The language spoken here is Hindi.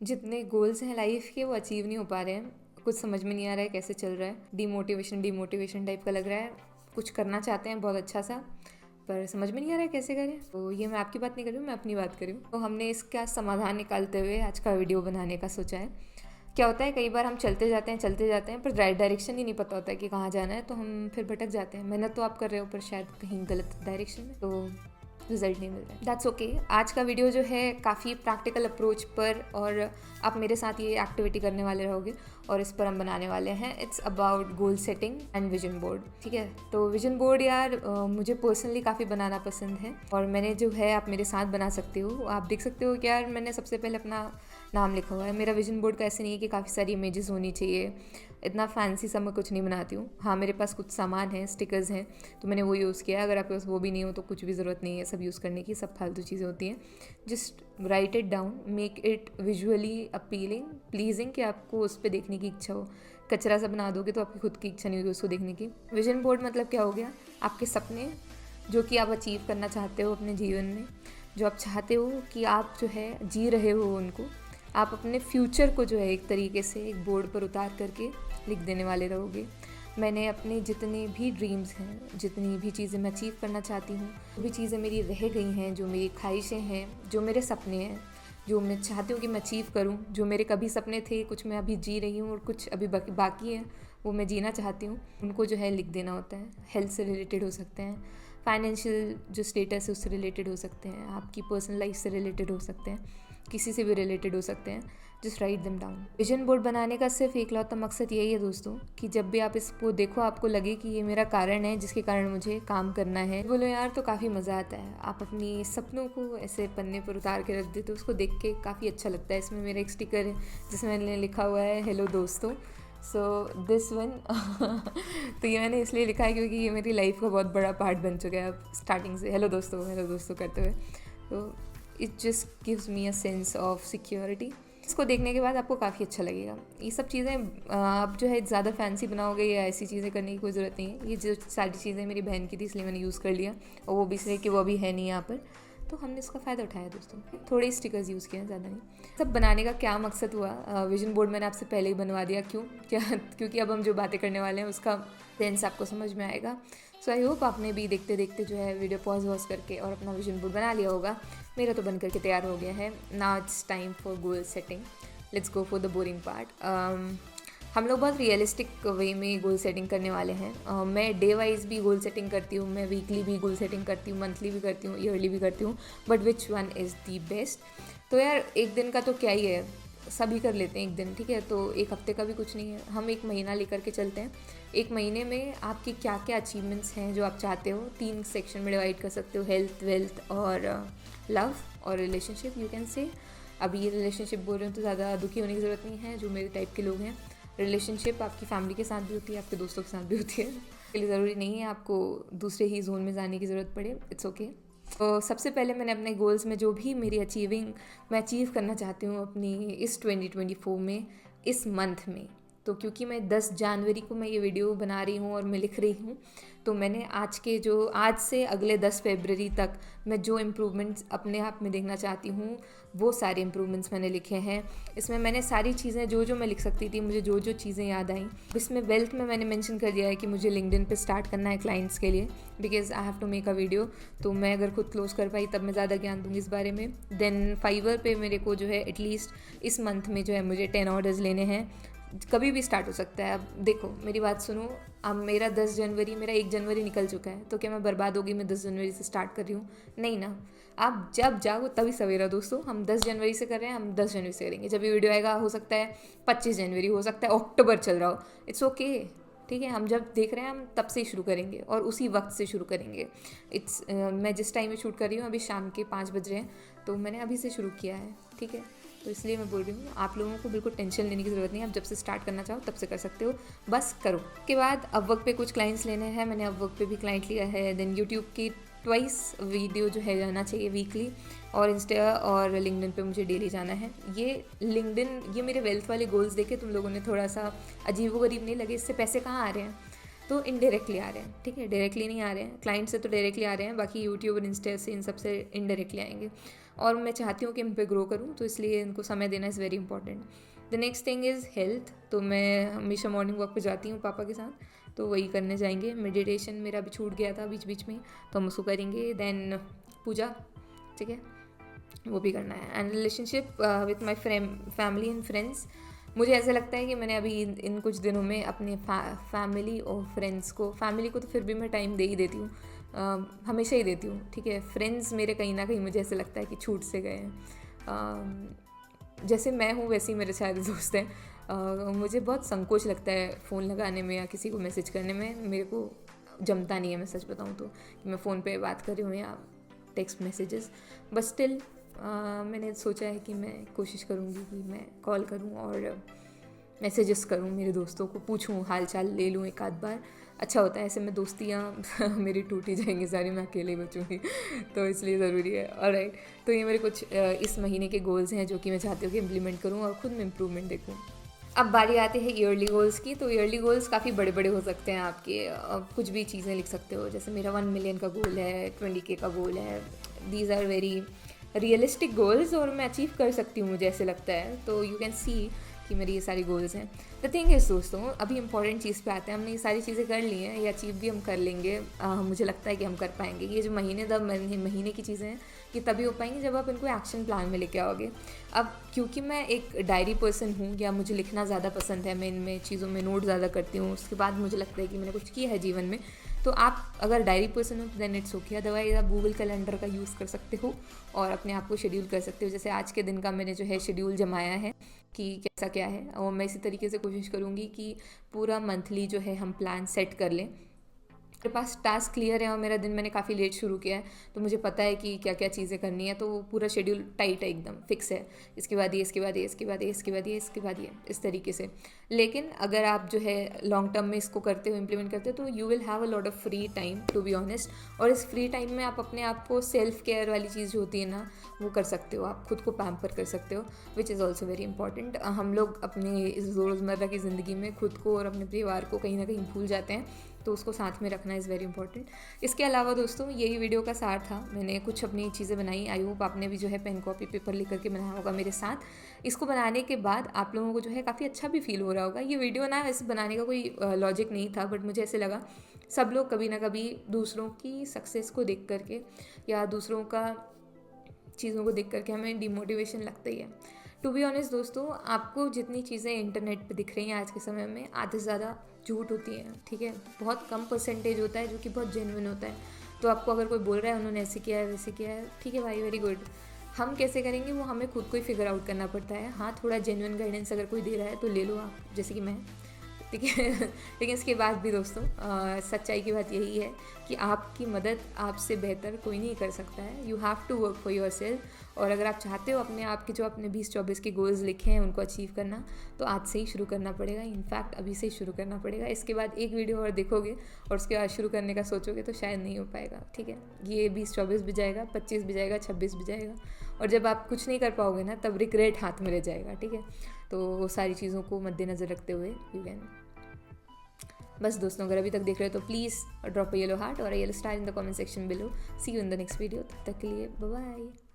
जितने गोल्स हैं लाइफ के वो अचीव नहीं हो पा रहे हैं। कुछ समझ में नहीं आ रहा है कैसे चल रहा है। डिमोटिवेशन टाइप का लग रहा है। कुछ करना चाहते हैं बहुत अच्छा सा, पर समझ में नहीं आ रहा है कैसे करें। तो ये मैं आपकी बात नहीं कर रही हूँ, मैं अपनी बात कर रही हूँ। तो हमने इसका समाधान निकालते हुए आज का वीडियो बनाने का सोचा है। क्या होता है, कई बार हम चलते जाते हैं पर राइट डायरेक्शन ही नहीं पता होता है कि कहाँ जाना है, तो हम फिर भटक जाते हैं। मेहनत तो आप कर रहे हो पर शायद कहीं गलत डायरेक्शन में, तो रिजल्ट नहीं मिल रहा है। That's okay. आज का वीडियो जो है काफ़ी प्रैक्टिकल अप्रोच पर, और आप मेरे साथ ये एक्टिविटी करने वाले रहोगे और इस पर हम बनाने वाले हैं। It's about goal setting and vision board. ठीक है, तो विजन बोर्ड यार मुझे पर्सनली काफ़ी बनाना पसंद है, और मैंने जो है आप मेरे साथ बना सकते हो। आप देख सकते हो कि यार मैंने सबसे पहले अपना नाम लिखा हुआ है। मेरा विजन बोर्ड का ऐसे नहीं है कि काफ़ी सारी इमेजेस होनी चाहिए, इतना फैंसी सा मैं कुछ नहीं बनाती हूँ। हाँ, मेरे पास कुछ सामान है, स्टिकर्स हैं, तो मैंने वो यूज़ किया। अगर आपके पास वो भी नहीं हो तो कुछ भी ज़रूरत नहीं है सब यूज़ करने की, सब फालतू चीज़ें होती हैं। Just right it down, make it visually appealing, pleasing, कि आपको उस पर देखने की इच्छा हो। कचरा सा बना दोगे तो आपकी खुद की इच्छा नहीं होगी उसको देखने की। विजन बोर्ड मतलब क्या हो गया, आपके सपने जो कि आप अचीव करना चाहते हो अपने जीवन में, जो आप चाहते हो कि आप जो है जी रहे हो उनको, आप अपने फ्यूचर को जो है एक तरीके से एक बोर्ड पर उतार करके लिख देने वाले रहोगे। मैंने अपने जितने भी ड्रीम्स हैं, जितनी भी चीज़ें मैं अचीव करना चाहती हूँ, वो भी चीज़ें मेरी रह गई हैं, जो मेरी ख्वाहिशें हैं, जो मेरे सपने हैं, जो मैं चाहती हूँ कि मैं अचीव करूँ, जो मेरे कभी सपने थे, कुछ मैं अभी जी रही हूँ और कुछ अभी बाकी है, वो मैं जीना चाहती हूँ, उनको जो है लिख देना होता है। हेल्थ से रिलेटेड हो सकते हैं, फाइनेंशियल जो स्टेटस है उससे रिलेटेड हो सकते हैं, आपकी पर्सनल लाइफ से रिलेटेड हो सकते हैं, किसी से भी रिलेटेड हो सकते हैं। Just write them down. Vision board बनाने का सिर्फ एकलौता मकसद यही है दोस्तों, कि जब भी आप इसको देखो आपको लगे कि ये मेरा कारण है जिसके कारण मुझे काम करना है। बोलो यार तो काफ़ी मज़ा आता है। आप अपनी सपनों को ऐसे पन्ने पर उतार के रख देते हो, उसको देख के काफ़ी अच्छा लगता है। इसमें मेरा एक स्टिकर है जिसमें मैंने लिखा हुआ है हेलो दोस्तों, सो दिस वन। तो ये मैंने इसलिए लिखा है क्योंकि ये मेरी लाइफ का बहुत बड़ा पार्ट बन चुका है अब स्टार्टिंग से, हेलो दोस्तों करते हुए। तो it just gives me a sense of security. इसको देखने के बाद आपको काफ़ी अच्छा लगेगा। ये सब चीज़ें आप जो है ज़्यादा फैंसी बनाओगे या ऐसी चीज़ें करने की कोई ज़रूरत नहीं है। ये जो सारी चीज़ें मेरी बहन की थी इसलिए मैंने यूज़ कर लिया, और वो भी इसलिए कि वो अभी है नहीं यहाँ पर, तो हमने इसका फ़ायदा उठाया दोस्तों। थोड़े स्टिकर्स यूज़ किए हैं, ज़्यादा नहीं। सब बनाने का क्या मकसद हुआ, विजन बोर्ड मैंने आपसे पहले ही बनवा दिया। क्यों क्या क्योंकि अब हम जो बातें करने वाले हैं उसका सेंस आपको समझ में आएगा। सो आई होप आपने भी देखते देखते जो है वीडियो पॉज करके और अपना विजन बोर्ड बना लिया होगा। मेरा तो बन करके तैयार हो गया है। Now it's time for goal setting. Let's go for the boring part. हम लोग बहुत रियलिस्टिक वे में गोल सेटिंग करने वाले हैं। मैं डे वाइज भी गोल सेटिंग करती हूँ, मैं वीकली भी गोल सेटिंग करती हूँ, मंथली भी करती हूँ, ईयरली भी करती हूँ, but which one is the best. तो यार एक दिन का तो क्या ही है, सभी कर लेते हैं एक दिन, ठीक है। तो एक हफ्ते का भी कुछ नहीं है, हम एक महीना लेकर के चलते हैं। एक महीने में आपकी क्या क्या अचीवमेंट्स हैं जो आप चाहते हो, 3 सेक्शन में डिवाइड कर सकते हो, हेल्थ, वेल्थ और लव और रिलेशनशिप, यू कैन से। अभी ये रिलेशनशिप बोल रहे हो तो ज़्यादा दुखी होने की ज़रूरत नहीं है, जो मेरे टाइप के लोग हैं। रिलेशनशिप आपकी फैमिली के साथ भी होती है, आपके दोस्तों के साथ भी होती है, इसके लिए ज़रूरी नहीं है आपको दूसरे ही जोन में जाने की ज़रूरत पड़े, इट्स ओके। तो सबसे पहले मैंने अपने गोल्स में जो भी मेरी मैं अचीव करना चाहती हूँ अपनी इस 2024 में, इस मंथ में, तो क्योंकि मैं 10 जनवरी को मैं ये वीडियो बना रही हूँ और मैं लिख रही हूँ, तो मैंने आज से अगले 10 फरवरी तक मैं जो इम्प्रूवमेंट्स अपने आप में देखना चाहती हूँ वो सारे इम्प्रूवमेंट्स मैंने लिखे हैं। इसमें मैंने सारी चीज़ें जो मैं लिख सकती थी, मुझे जो चीज़ें याद आई। इसमें वेल्थ में मैंने मेंशन कर दिया है कि मुझे लिंक्डइन पे स्टार्ट करना है क्लाइंट्स के लिए, because I have to make a video. तो मैं अगर खुद क्लोज कर पाई तब मैं ज़्यादा ज्ञान दूंगी इस बारे में। देन फाइवर पे मेरे को जो है एटलीस्ट इस मंथ में जो है मुझे 10 ऑर्डर्स लेने हैं। कभी भी स्टार्ट हो सकता है। अब देखो मेरी बात सुनो, अब मेरा 1 जनवरी निकल चुका है, तो क्या मैं बर्बाद होगी? मैं 10 जनवरी से स्टार्ट कर रही हूँ? नहीं ना। आप जब जाओ तभी सवेरा दोस्तों। हम 10 जनवरी से कर रहे हैं, हम 10 जनवरी से करेंगे। जब ये वीडियो आएगा हो सकता है 25 जनवरी, हो सकता है अक्टूबर चल रहा हो, इट्स ओके, ठीक है। हम जब देख रहे हैं हम तब से ही शुरू करेंगे और उसी वक्त से शुरू करेंगे। मैं जिस टाइम में शूट कर रही हूँ अभी शाम के 5 बज रहे हैं, तो मैंने अभी से शुरू किया है, ठीक है। तो इसलिए मैं बोल रही हूँ आप लोगों को बिल्कुल टेंशन लेने की ज़रूरत नहीं है। आप जब से स्टार्ट करना चाहो तब से कर सकते हो, बस करो। उसके बाद अपवर्क पे कुछ क्लाइंट्स लेने हैं, मैंने अपवर्क पे भी क्लाइंट लिया है। देन यूट्यूब की ट्वाइस वीडियो जो है जाना चाहिए वीकली, और इंस्टा और लिंक्डइन पे मुझे डेली जाना है। ये मेरे वेल्थ वाले गोल्स देखे तुम लोगों ने थोड़ा सा अजीबोगरीब नहीं लगे? इससे पैसे कहाँ आ रहे हैं? तो इनडायरेक्टली आ रहे हैं, ठीक है, डायरेक्टली नहीं आ रहे हैं, क्लाइंट से तो डायरेक्टली आ रहे हैं, बाकी यूट्यूब और इंस्टा से इन सबसे इनडायरेक्टली आएंगे। और मैं चाहती हूँ कि इन पे ग्रो करूँ, तो इसलिए इनको समय देना is very important. The next thing is health. तो मैं हमेशा मॉर्निंग वॉक पे जाती हूँ पापा के साथ, तो वही करने जाएंगे। मेडिटेशन मेरा अभी छूट गया था बीच बीच में, तो हम उसको करेंगे। देन पूजा, ठीक है, वो भी करना है। And relationship with my family and friends, मुझे ऐसा लगता है कि मैंने अभी इन कुछ दिनों में अपने फैमिली और फ्रेंड्स को, फैमिली को तो फिर भी मैं टाइम दे ही देती हूँ, हमेशा ही देती हूँ, ठीक है। फ्रेंड्स मेरे कहीं ना कहीं मुझे ऐसा लगता है कि छूट से गए हैं। जैसे मैं हूँ वैसे ही मेरे सारे दोस्त हैं। मुझे बहुत संकोच लगता है फ़ोन लगाने में या किसी को मैसेज करने में, मेरे को जमता नहीं है, मैं सच बताऊँ तो, कि मैं फ़ोन पे बात कर रही हूँ या टेक्स्ट मैसेजेस। बट स्टिल मैंने सोचा है कि मैं कोशिश करूँगी कि मैं कॉल करूँ और मैसेजेस करूँ, मेरे दोस्तों को पूछूँ, हाल चाल ले लूँ एक आध बार, अच्छा होता है। ऐसे में दोस्तियाँ मेरी टूट ही जाएंगी सारी, मैं अकेले बचूँगी, तो इसलिए ज़रूरी है। ऑलराइट, तो ये मेरे कुछ इस महीने के गोल्स हैं जो कि मैं चाहती हूँ कि इम्प्लीमेंट करूँ और ख़ुद में इम्प्रूवमेंट देखूँ। अब बारी आती है ईयरली गोल्स की। तो ईयरली गोल्स काफ़ी बड़े बड़े हो सकते हैं आपके, कुछ भी चीज़ें लिख सकते हो, जैसे मेरा 1 मिलियन का गोल है, 20K का गोल है। These are very realistic goals और मैं अचीव कर सकती हूँ, मुझे ऐसे लगता है। तो यू कैन सी कि मेरी ये सारी गोल्स हैं। द थिंग इज़ दोस्तों, अभी इंपॉर्टेंट चीज़ पे आते हैं। हमने ये सारी चीज़ें कर ली हैं, ये अचीव भी हम कर लेंगे, मुझे लगता है कि हम कर पाएंगे। ये जो महीने की चीज़ें हैं, ये तभी हो पाएंगी जब आप इनको एक्शन प्लान में लेके आओगे। अब क्योंकि मैं एक डायरी पर्सन हूँ, या मुझे लिखना ज़्यादा पसंद है, मैं इनमें चीज़ों में नोट ज़्यादा करती हूँ, उसके बाद मुझे लगता है कि मैंने कुछ किया है जीवन में। तो आप अगर डायरी पर्सन हो तो देन इट्स ओके, अदरवाइज आप गूगल कैलेंडर का यूज़ कर सकते हो और अपने आप को शेड्यूल कर सकते हो। जैसे आज के दिन का मैंने जो है शेड्यूल जमाया है कि कैसा क्या है, और मैं इसी तरीके से कोशिश करूँगी कि पूरा मंथली जो है हम प्लान सेट कर लें। मेरे पास टास्क क्लियर है और मेरा दिन मैंने काफ़ी लेट शुरू किया है, तो मुझे पता है कि क्या क्या चीज़ें करनी है, तो वो पूरा शेड्यूल टाइट है, एकदम फिक्स है। इसके बाद ये, इसके बाद ये, इसके बाद ये, इसके बाद ये, इसके बाद ये, इस तरीके से। लेकिन अगर आप जो है लॉन्ग टर्म में इसको करते हो, इम्प्लीमेंट करते हो, तो you will have a lot of free time, to be honest. और इस फ्री टाइम में आप अपने आप को सेल्फ केयर वाली चीज़ जो होती है ना, वो कर सकते हो, आप खुद को पैम्पर कर सकते हो, which is also very important. हम लोग अपने इस रोज़मर्रा की ज़िंदगी में खुद को और अपने परिवार को कहीं ना कहीं भूल जाते हैं, तो उसको साथ में रखना इज़ वेरी इंपॉर्टेंट। इसके अलावा दोस्तों, यही वीडियो का सार था। मैंने कुछ अपनी चीज़ें बनाई, आई होप आपने भी जो है पेन कॉपी पेपर लिख करके बनाया होगा मेरे साथ। इसको बनाने के बाद आप लोगों को जो है काफ़ी अच्छा भी फील हो रहा होगा। ये वीडियो ना वैसे बनाने का कोई लॉजिक नहीं था, बट मुझे ऐसे लगा सब लोग कभी ना कभी दूसरों की सक्सेस को देख करके या दूसरों का चीज़ों को देख करके हमें डिमोटिवेशन लगता ही है। टू बी ऑनेस्ट दोस्तों, आपको जितनी चीज़ें इंटरनेट पे दिख रही हैं आज के समय में, आधे से ज़्यादा झूठ होती हैं, ठीक है। बहुत कम परसेंटेज होता है जो कि बहुत जेन्युइन होता है। तो आपको अगर कोई बोल रहा है उन्होंने ऐसे किया है, वैसे किया है, ठीक है भाई, वेरी गुड। हम कैसे करेंगे वो हमें खुद को ही फिगर आउट करना पड़ता है। हाँ, थोड़ा जेन्युइन गाइडेंस अगर कोई दे रहा है तो ले लो आप, जैसे कि मैं, ठीक है। लेकिन इसके बाद भी दोस्तों, सच्चाई की बात यही है कि आपकी मदद आपसे बेहतर कोई नहीं कर सकता है। You have to work for your yourself अगर आप चाहते हो अपने आप के जो अपने 2024 के गोल्स लिखे हैं उनको अचीव करना, तो आज से ही शुरू करना पड़ेगा। इनफैक्ट अभी से ही शुरू करना पड़ेगा। इसके बाद एक वीडियो और देखोगे और उसके बाद शुरू करने का सोचोगे तो शायद नहीं हो पाएगा, ठीक है। ये 2024 भी जाएगा, 25 भी जाएगा, 26 भी जाएगा, और जब आप कुछ नहीं कर पाओगे ना, तब रिग्रेट हाथ में रह जाएगा, ठीक है। तो वो सारी चीज़ों को मद्देनज़र रखते हुए यू कैन। बस दोस्तों, अगर अभी तक देख रहे हो तो please drop a yellow heart और a yellow star in the comment section below. See you in the next video. तब तक के लिए बाय बाय।